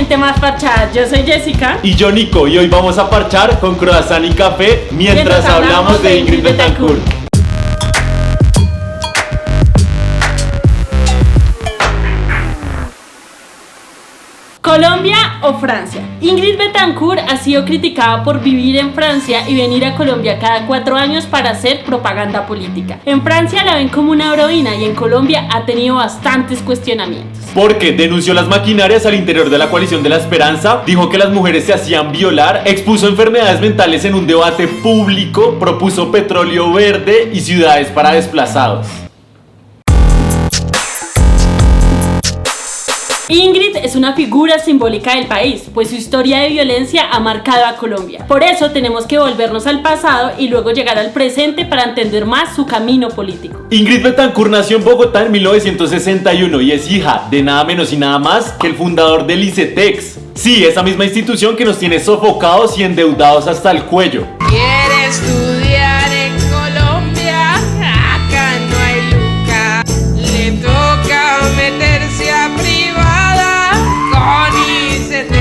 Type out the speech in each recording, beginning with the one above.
gente más parchada. Yo soy Jessica. Y yo, Nico, y hoy vamos a parchar con croissant y café mientras hablamos de Ingrid Betancourt. ¿Colombia o Francia? Ingrid Betancourt ha sido criticada por vivir en Francia y venir a Colombia cada 4 años para hacer propaganda política. En Francia la ven como una heroína y en Colombia ha tenido bastantes cuestionamientos. Porque denunció las maquinarias al interior de la coalición de la esperanza, dijo que las mujeres se hacían violar, expuso enfermedades mentales en un debate público, propuso petróleo verde y ciudades para desplazados. Ingrid es una figura simbólica del país, pues su historia de violencia ha marcado a Colombia. Por eso tenemos que volvernos al pasado y luego llegar al presente para entender más su camino político. Ingrid Betancourt nació en Bogotá en 1961 y es hija de nada menos y nada más que el fundador del ICETEX. Sí, esa misma institución que nos tiene sofocados y endeudados hasta el cuello. Quiere estudiar en Colombia, acá no hay luca, le toca meterse a privada con ICETEX,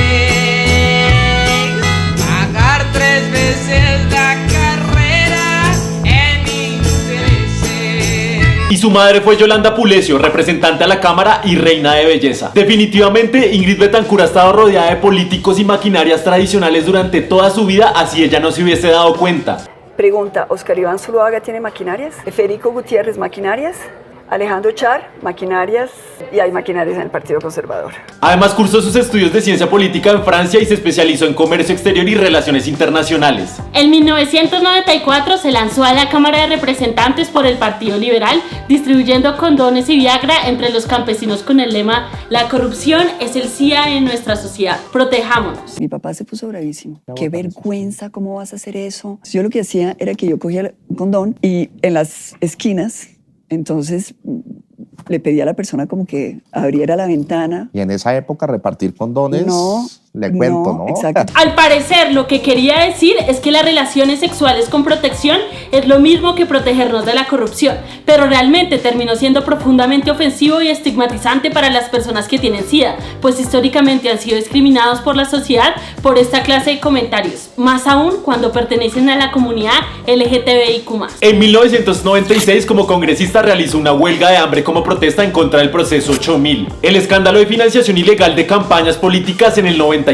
pagar 3 veces la carrera en intereses. Y su madre fue Yolanda Pulecio, representante a la Cámara y reina de belleza. Definitivamente, Ingrid Betancourt ha estado rodeada de políticos y maquinarias tradicionales durante toda su vida, así ella no se hubiese dado cuenta. Pregunta, ¿Oscar Iván Zuluaga tiene maquinarias? ¿Federico Gutiérrez maquinarias? Alejandro Char, maquinarias, y hay maquinarias en el Partido Conservador. Además cursó sus estudios de ciencia política en Francia y se especializó en comercio exterior y relaciones internacionales. En 1994 se lanzó a la Cámara de Representantes por el Partido Liberal, distribuyendo condones y Viagra entre los campesinos con el lema «La corrupción es el SIDA en nuestra sociedad, protejámonos». Mi papá se puso bravísimo. ¡Qué vergüenza! ¿Cómo vas a hacer eso? Yo lo que hacía era que yo cogía el condón y en las esquinas, entonces le pedí a la persona como que abriera la ventana. Y en esa época repartir condones, le cuento, ¿no? Exacto. Al parecer, lo que quería decir es que las relaciones sexuales con protección es lo mismo que protegernos de la corrupción, pero realmente terminó siendo profundamente ofensivo y estigmatizante para las personas que tienen SIDA, pues históricamente han sido discriminados por la sociedad por esta clase de comentarios, más aún cuando pertenecen a la comunidad LGTBIQ+. En 1996, como congresista, realizó una huelga de hambre como protesta en contra del proceso 8000, el escándalo de financiación ilegal de campañas políticas en el 94,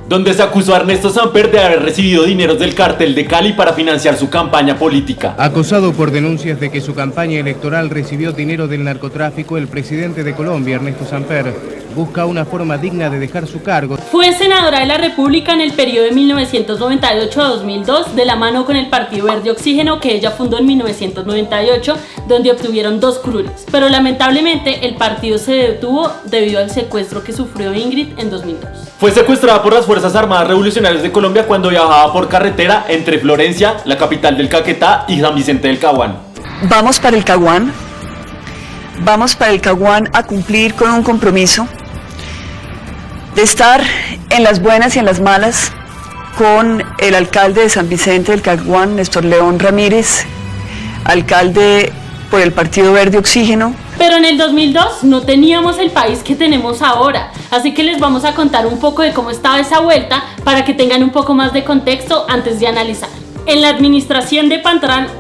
donde se acusó a Ernesto Samper de haber recibido dineros del Cartel de Cali para financiar su campaña política. Acosado por denuncias de que su campaña electoral recibió dinero del narcotráfico, el presidente de Colombia, Ernesto Samper, busca una forma digna de dejar su cargo. Fue senadora de la República en el periodo de 1998 a 2002, de la mano con el Partido Verde Oxígeno, que ella fundó en 1998, donde obtuvieron 2 curules. Pero lamentablemente el partido se detuvo debido al secuestro que sufrió Ingrid en 2002. Fue secuestrada por las Fuerzas Armadas Revolucionarias de Colombia cuando viajaba por carretera entre Florencia, la capital del Caquetá, y San Vicente del Caguán. Vamos para el Caguán. Vamos para el Caguán a cumplir con un compromiso de estar en las buenas y en las malas con el alcalde de San Vicente del Caguán, Néstor León Ramírez, alcalde por el Partido Verde Oxígeno. Pero en el 2002 no teníamos el país que tenemos ahora, así que les vamos a contar un poco de cómo estaba esa vuelta para que tengan un poco más de contexto antes de analizar. En la administración de Patrañas.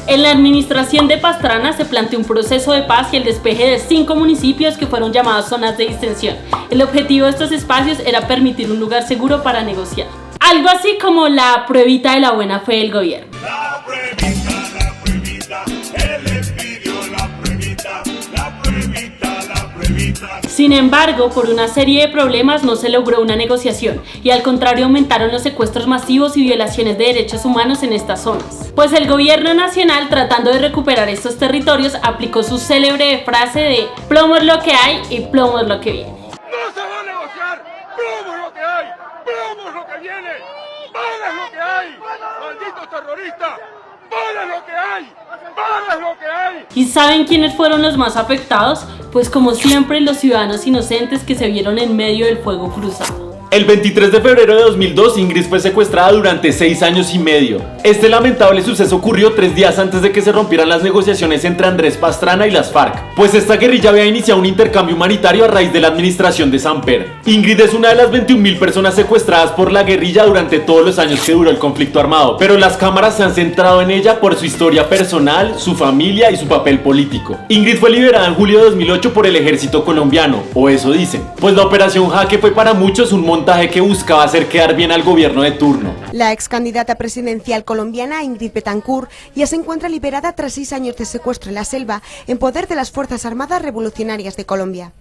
En la administración de Pastrana se planteó un proceso de paz y el despeje de 5 municipios que fueron llamados zonas de distensión. El objetivo de estos espacios era permitir un lugar seguro para negociar. Algo así como la pruebita de la buena fe del gobierno. La pruebita, él les pidió la pruebita. Sin embargo, por una serie de problemas no se logró una negociación y al contrario aumentaron los secuestros masivos y violaciones de derechos humanos en estas zonas. Pues el gobierno nacional, tratando de recuperar estos territorios, aplicó su célebre frase de plomo es lo que hay y plomo es lo que viene. No se va a negociar, plomo es lo que hay, plomo es lo que viene, bala es lo que hay, malditos terroristas, bala es lo que hay, bala es lo que hay. ¿Y saben quiénes fueron los más afectados? Pues como siempre los ciudadanos inocentes que se vieron en medio del fuego cruzado. El 23 de febrero de 2002, Ingrid fue secuestrada durante 6 años y medio. Este lamentable suceso ocurrió 3 días antes de que se rompieran las negociaciones entre Andrés Pastrana y las FARC, pues esta guerrilla había iniciado un intercambio humanitario a raíz de la administración de Samper. Ingrid es una de las 21.000 personas secuestradas por la guerrilla durante todos los años que duró el conflicto armado, pero las cámaras se han centrado en ella por su historia personal, su familia y su papel político. Ingrid fue liberada en julio de 2008 por el ejército colombiano, o eso dicen, pues la operación Jaque fue para muchos un montaje que buscaba hacer quedar bien al gobierno de turno. La ex candidata presidencial colombiana Ingrid Betancourt ya se encuentra liberada tras 6 años de secuestro en la selva en poder de las Fuerzas Armadas Revolucionarias de Colombia.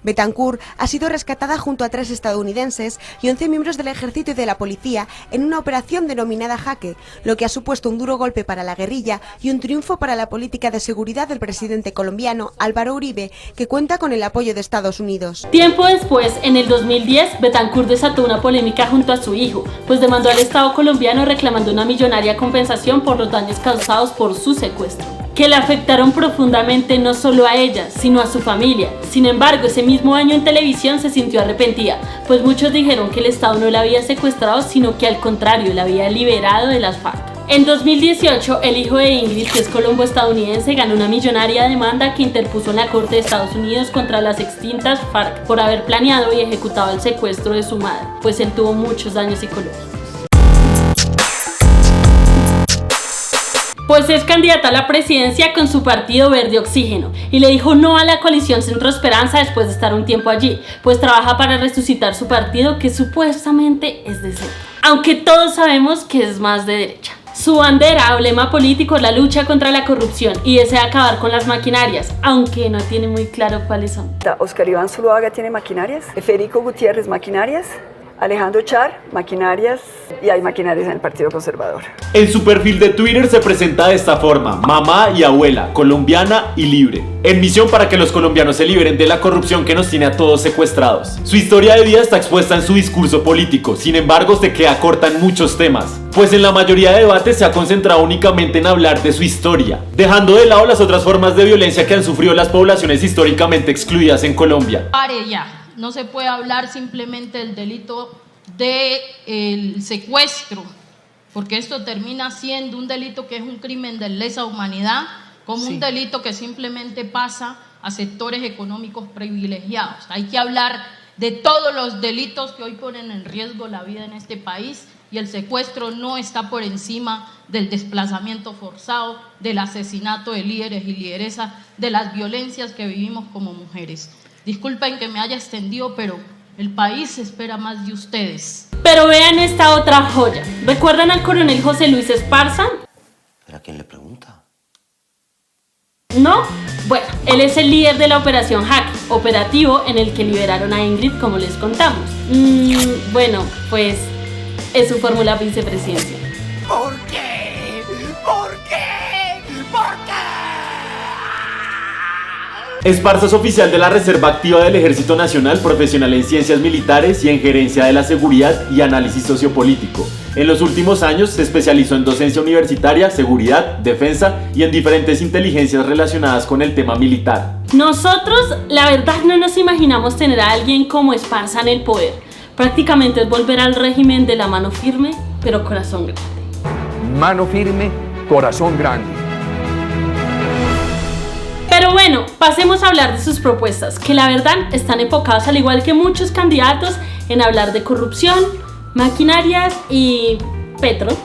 Betancourt ha sido rescatada junto a 3 estadounidenses y 11 miembros del ejército y de la policía en una operación denominada Jaque, lo que ha supuesto un duro golpe para la guerrilla y un triunfo para la política de seguridad del presidente colombiano Álvaro Uribe, que cuenta con el apoyo de Estados Unidos. Tiempo después, en el 2010, Betancourt desató una polémica junto a su hijo, pues demandó al Estado colombiano reclamando una millonaria compensación por los daños causados por su secuestro, que le afectaron profundamente no solo a ella, sino a su familia. Sin embargo, ese mismo año en televisión se sintió arrepentida, pues muchos dijeron que el Estado no la había secuestrado, sino que al contrario, la había liberado de las FARC. En 2018, el hijo de Ingrid, que es colombo-estadounidense, ganó una millonaria demanda que interpuso en la Corte de Estados Unidos contra las extintas FARC por haber planeado y ejecutado el secuestro de su madre, pues él tuvo muchos daños psicológicos. Pues es candidata a la presidencia con su partido Verde Oxígeno y le dijo no a la coalición Centro Esperanza después de estar un tiempo allí, pues trabaja para resucitar su partido que supuestamente es de centro, aunque todos sabemos que es más de derecha. Su bandera o lema político es la lucha contra la corrupción y desea acabar con las maquinarias, aunque no tiene muy claro cuáles son. Oscar Iván Zuluaga tiene maquinarias, Federico Gutiérrez maquinarias, Alejandro Char, maquinarias, y hay maquinarias en el Partido Conservador. En su perfil de Twitter se presenta de esta forma: mamá y abuela, colombiana y libre, en misión para que los colombianos se liberen de la corrupción que nos tiene a todos secuestrados. Su historia de vida está expuesta en su discurso político, sin embargo se queda corta en muchos temas, pues en la mayoría de debates se ha concentrado únicamente en hablar de su historia, dejando de lado las otras formas de violencia que han sufrido las poblaciones históricamente excluidas en Colombia. Pare ya. No se puede hablar simplemente del delito del secuestro, porque esto termina siendo un delito que es un crimen de lesa humanidad, como un delito que simplemente pasa a sectores económicos privilegiados. Hay que hablar de todos los delitos que hoy ponen en riesgo la vida en este país, y el secuestro no está por encima del desplazamiento forzado, del asesinato de líderes y lideresas, de las violencias que vivimos como mujeres. Disculpen que me haya extendido, pero el país espera más de ustedes. Pero vean esta otra joya. ¿Recuerdan al coronel José Luis Esparza? ¿Pero a quién le pregunta? ¿No? Bueno, él es el líder de la operación Jaque, operativo en el que liberaron a Ingrid, como les contamos. Bueno, pues es su fórmula vicepresidencial. ¿Por qué? ¿Por qué? ¿Por qué? Esparza es oficial de la Reserva Activa del Ejército Nacional, profesional en ciencias militares y en gerencia de la seguridad y análisis sociopolítico. En los últimos años se especializó en docencia universitaria, seguridad, defensa y en diferentes inteligencias relacionadas con el tema militar. Nosotros, la verdad, no nos imaginamos tener a alguien como Esparza en el poder. Prácticamente es volver al régimen de la mano firme, pero corazón grande. Mano firme, corazón grande. Pero bueno, pasemos a hablar de sus propuestas, que la verdad están enfocadas, al igual que muchos candidatos, en hablar de corrupción, maquinarias y Petro.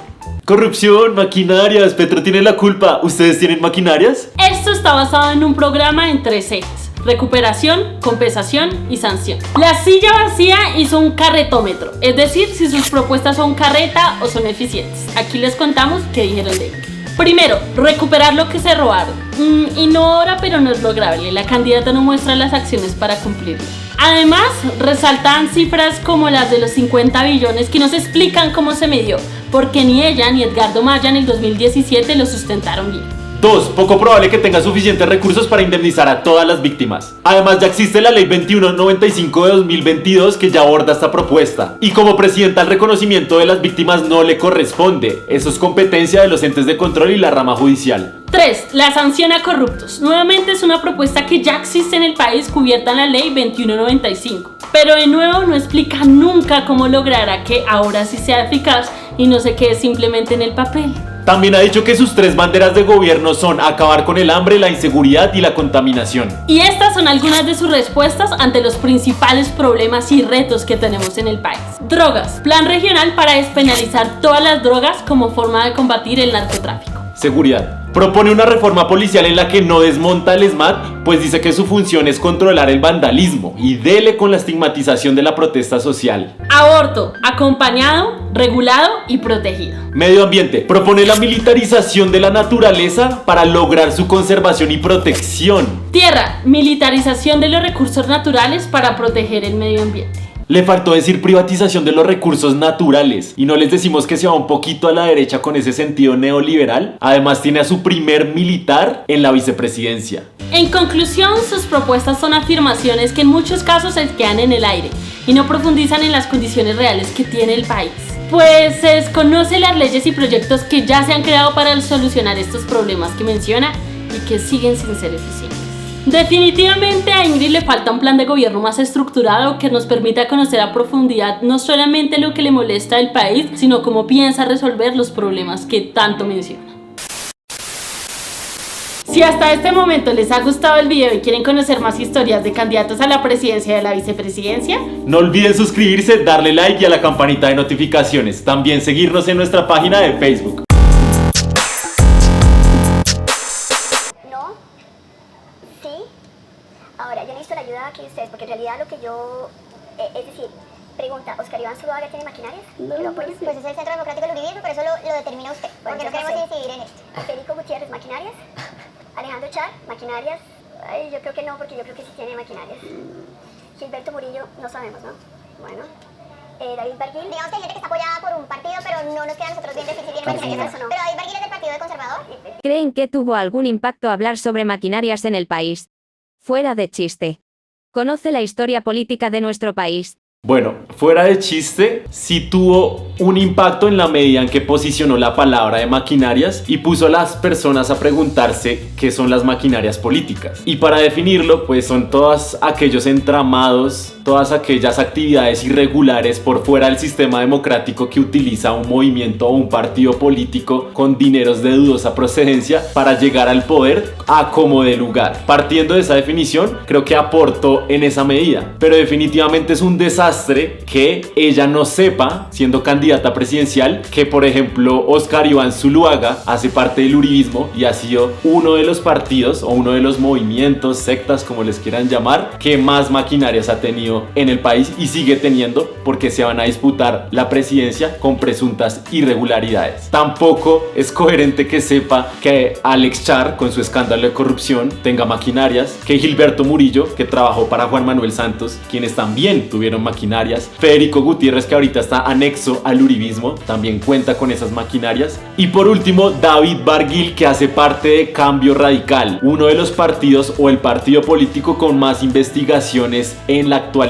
Corrupción, maquinarias, Petro tiene la culpa. ¿Ustedes tienen maquinarias? Esto está basado en un programa en 3 ejes: recuperación, compensación y sanción. La silla vacía hizo un carretómetro, es decir, si sus propuestas son carreta o son eficientes. Aquí les contamos qué dijeron de ello. Primero, recuperar lo que se robaron. Y no ahora, pero no es lograble. La candidata no muestra las acciones para cumplirlo. Además, resaltan cifras como las de los 50 billones que no se explican cómo se midió, porque ni ella ni Edgardo Maya en el 2017 lo sustentaron bien. 2. Poco probable que tenga suficientes recursos para indemnizar a todas las víctimas. Además, ya existe la Ley 2195 de 2022 que ya aborda esta propuesta. Y como presidenta, el reconocimiento de las víctimas no le corresponde. Eso es competencia de los entes de control y la rama judicial. 3. La sanción a corruptos. Nuevamente es una propuesta que ya existe en el país, cubierta en la Ley 2195. Pero de nuevo no explica nunca cómo logrará que ahora sí sea eficaz y no se quede simplemente en el papel. También ha dicho que sus 3 banderas de gobierno son acabar con el hambre, la inseguridad y la contaminación. Y estas son algunas de sus respuestas ante los principales problemas y retos que tenemos en el país. Drogas. Plan regional para despenalizar todas las drogas como forma de combatir el narcotráfico. Seguridad. Propone una reforma policial en la que no desmonta el ESMAD, pues dice que su función es controlar el vandalismo y dele con la estigmatización de la protesta social. Aborto, acompañado, regulado y protegido. Medio ambiente. Propone la militarización de la naturaleza para lograr su conservación y protección. Tierra, militarización de los recursos naturales para proteger el medio ambiente. Le faltó decir privatización de los recursos naturales y no les decimos que se va un poquito a la derecha con ese sentido neoliberal. Además tiene a su primer militar en la vicepresidencia. En conclusión, sus propuestas son afirmaciones que en muchos casos se quedan en el aire y no profundizan en las condiciones reales que tiene el país. Pues se desconocen las leyes y proyectos que ya se han creado para solucionar estos problemas que menciona y que siguen sin ser eficientes. Definitivamente a Ingrid le falta un plan de gobierno más estructurado que nos permita conocer a profundidad no solamente lo que le molesta al país, sino cómo piensa resolver los problemas que tanto menciona. Si hasta este momento les ha gustado el video y quieren conocer más historias de candidatos a la presidencia y a la vicepresidencia, no olviden suscribirse, darle like y a la campanita de notificaciones. También seguirnos en nuestra página de Facebook. Ahora, yo necesito la ayuda aquí de ustedes, porque en realidad lo que yo, es decir, pregunta, ¿Oscar Iván Zuluaga tiene maquinarias? No, pues es el Centro Democrático del Uribismo, pero eso lo determina usted, porque no queremos incidir en esto. Federico Gutiérrez, maquinarias. Alejandro Char, maquinarias. Ay, yo creo que no, porque yo creo que sí tiene maquinarias. Gilberto Murillo, no sabemos, ¿no? Bueno. David Barguil. Digamos que hay gente que está apoyada por un partido, pero no nos queda a nosotros bien decir si tiene maquinarias o no. Pero David Barguil es del Partido de Conservador. ¿Creen que tuvo algún impacto hablar sobre maquinarias en el país? Fuera de chiste. ¿Conoce la historia política de nuestro país? Bueno, fuera de chiste, sí tuvo un impacto en la medida en que posicionó la palabra de maquinarias y puso a las personas a preguntarse qué son las maquinarias políticas. Y para definirlo, pues son todos aquellos entramados, todas aquellas actividades irregulares por fuera del sistema democrático que utiliza un movimiento o un partido político con dineros de dudosa procedencia para llegar al poder a como de lugar. Partiendo de esa definición, creo que aportó en esa medida, pero definitivamente es un desastre que ella no sepa, siendo candidata presidencial, que por ejemplo Oscar Iván Zuluaga hace parte del uribismo y ha sido uno de los partidos o uno de los movimientos, sectas como les quieran llamar, que más maquinarias ha tenido en el país y sigue teniendo, porque se van a disputar la presidencia con presuntas irregularidades. Tampoco es coherente que sepa que Alex Char, con su escándalo de corrupción, tenga maquinarias, que Gilberto Murillo, que trabajó para Juan Manuel Santos, quienes también tuvieron maquinarias, Federico Gutiérrez, que ahorita está anexo al uribismo, también cuenta con esas maquinarias, y por último David Barguil, que hace parte de Cambio Radical, uno de los partidos o el partido político con más investigaciones en la actualidad.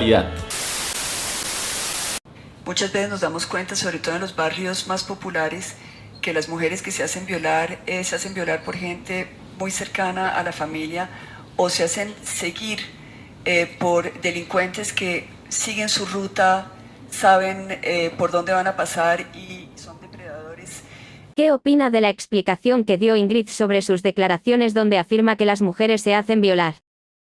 Muchas veces nos damos cuenta, sobre todo en los barrios más populares, que las mujeres que se hacen violar por gente muy cercana a la familia o se hacen seguir por delincuentes que siguen su ruta, saben por dónde van a pasar y son depredadores. ¿Qué opina de la explicación que dio Ingrid sobre sus declaraciones donde afirma que las mujeres se hacen violar?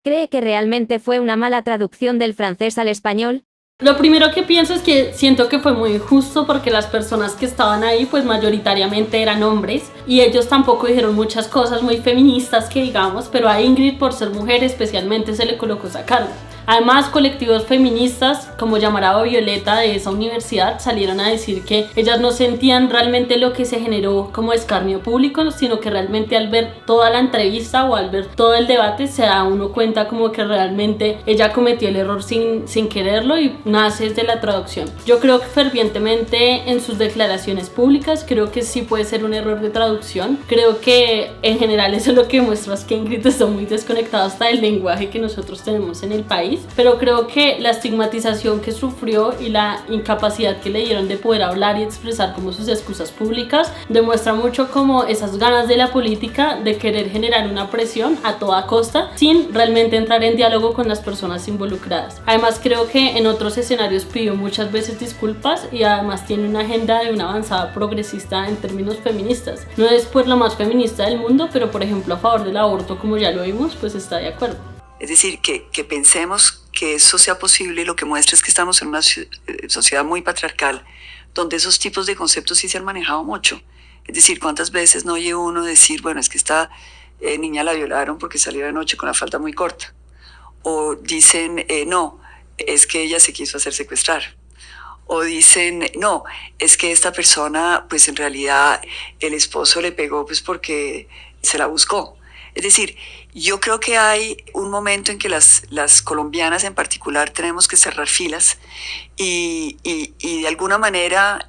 ¿Cree que realmente fue una mala traducción del francés al español? Lo primero que pienso es que siento que fue muy injusto porque las personas que estaban ahí pues mayoritariamente eran hombres y ellos tampoco dijeron muchas cosas muy feministas que digamos, pero a Ingrid por ser mujer especialmente se le colocó esa carga. Además, colectivos feministas como Llamarado Violeta de esa universidad salieron a decir que ellas no sentían realmente lo que se generó como escarnio público, sino que realmente al ver toda la entrevista o al ver todo el debate se da uno cuenta como que realmente ella cometió el error sin quererlo y nace desde la traducción. Yo creo que fervientemente en sus declaraciones públicas creo que sí puede ser un error de traducción. Creo que en general eso es lo que muestra es que Ingrid está muy desconectada hasta del lenguaje que nosotros tenemos en el país. país, pero creo que la estigmatización que sufrió y la incapacidad que le dieron de poder hablar y expresar como sus excusas públicas demuestra mucho como esas ganas de la política de querer generar una presión a toda costa sin realmente entrar en diálogo con las personas involucradas. Además creo que en otros escenarios pidió muchas veces disculpas y además tiene una agenda de una avanzada progresista en términos feministas. No es pues la más feminista del mundo, pero por ejemplo a favor del aborto, como ya lo vimos, pues está de acuerdo. Es decir, que pensemos que eso sea posible, lo que muestra es que estamos en una sociedad muy patriarcal, donde esos tipos de conceptos sí se han manejado mucho. Es decir, ¿cuántas veces no oye uno decir, bueno, es que esta niña la violaron porque salió de noche con la falda muy corta? O dicen, no, es que ella se quiso hacer secuestrar. O dicen, no, es que esta persona, pues en realidad el esposo le pegó pues porque se la buscó. Es decir, yo creo que hay un momento en que las colombianas en particular tenemos que cerrar filas y de alguna manera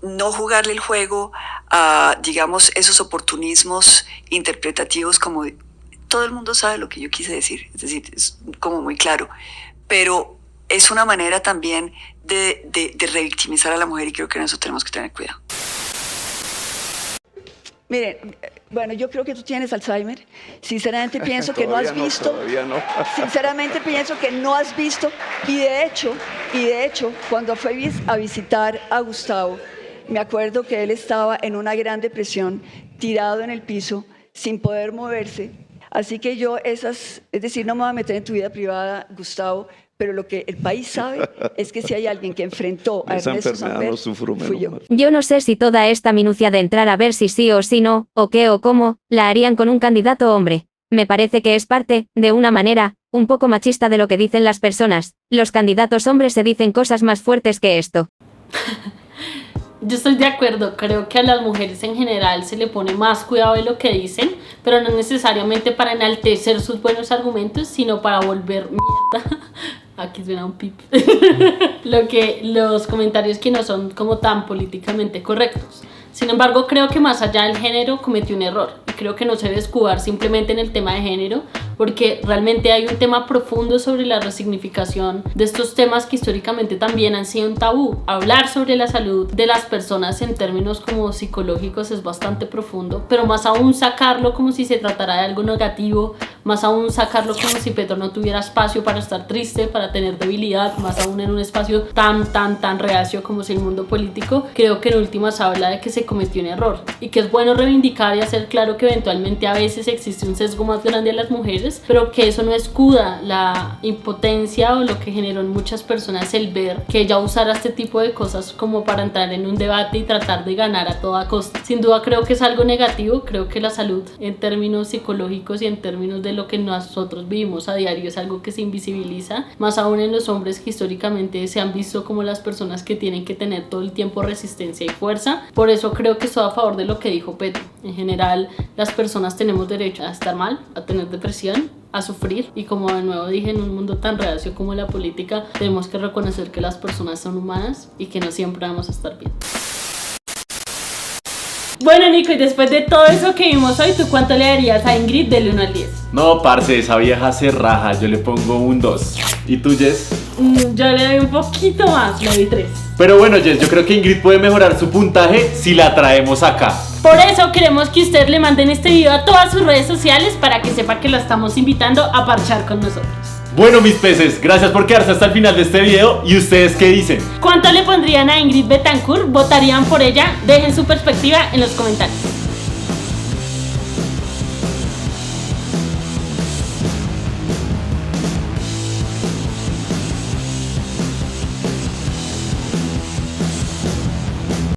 no jugarle el juego a, digamos, esos oportunismos interpretativos como todo el mundo sabe lo que yo quise decir, es decir, es como muy claro, pero es una manera también de revictimizar a la mujer y creo que en eso tenemos que tener cuidado. Miren, bueno, yo creo que tú tienes Alzheimer. Sinceramente pienso que no has visto. Todavía no. Sinceramente pienso que no has visto. Y de hecho, cuando fui a visitar a Gustavo, me acuerdo que él estaba en una gran depresión, tirado en el piso, sin poder moverse. Así que yo es decir, no me voy a meter en tu vida privada, Gustavo, pero lo que el país sabe es que si hay alguien que enfrentó a Ernesto Samper, fui yo. Yo no sé si toda esta minucia de entrar a ver si sí o si no, o qué o cómo, la harían con un candidato hombre. Me parece que es parte, de una manera, un poco machista de lo que dicen las personas. Los candidatos hombres se dicen cosas más fuertes que esto. Yo estoy de acuerdo, creo que a las mujeres en general se le pone más cuidado de lo que dicen, pero no necesariamente para enaltecer sus buenos argumentos, sino para volver mierda. Aquí suena un pip. Los comentarios que no son como tan políticamente correctos. Sin embargo, creo que más allá del género cometió un error y creo que no se debe escudar simplemente en el tema de género, porque realmente hay un tema profundo sobre la resignificación de estos temas que históricamente también han sido un tabú. Hablar sobre la salud de las personas en términos como psicológicos es bastante profundo, pero más aún sacarlo como si se tratara de algo negativo, más aún sacarlo como si Petro no tuviera espacio para estar triste, para tener debilidad, más aún en un espacio tan reacio como es el mundo político. Creo que en últimas habla de que se cometió un error y que es bueno reivindicar y hacer claro que eventualmente a veces existe un sesgo más grande a las mujeres, pero que eso no escuda la impotencia o lo que generó en muchas personas el ver que ella usara este tipo de cosas como para entrar en un debate y tratar de ganar a toda costa. Sin duda creo que es algo negativo, creo que la salud en términos psicológicos y en términos de lo que nosotros vivimos a diario es algo que se invisibiliza, más aún en los hombres que históricamente se han visto como las personas que tienen que tener todo el tiempo resistencia y fuerza. Por eso creo que estoy a favor de lo que dijo Petro. En general, las personas tenemos derecho a estar mal, a tener depresión, a sufrir, y como de nuevo dije, en un mundo tan reacio como la política tenemos que reconocer que las personas son humanas y que no siempre vamos a estar bien. Bueno, Nico, y después de todo eso que vimos hoy, ¿tú cuánto le darías a Ingrid del 1 al 10? No, parce, esa vieja se raja, yo le pongo un 2. ¿Y tú, Jess? Yo le doy un poquito más, le doy 3. Pero bueno, Jess, yo creo que Ingrid puede mejorar su puntaje si la traemos acá. Por eso queremos que ustedes le manden este video a todas sus redes sociales para que sepa que la estamos invitando a parchar con nosotros. Bueno, mis peces, gracias por quedarse hasta el final de este video. ¿Y ustedes qué dicen? ¿Cuánto le pondrían a Ingrid Betancourt? ¿Votarían por ella? Dejen su perspectiva en los comentarios.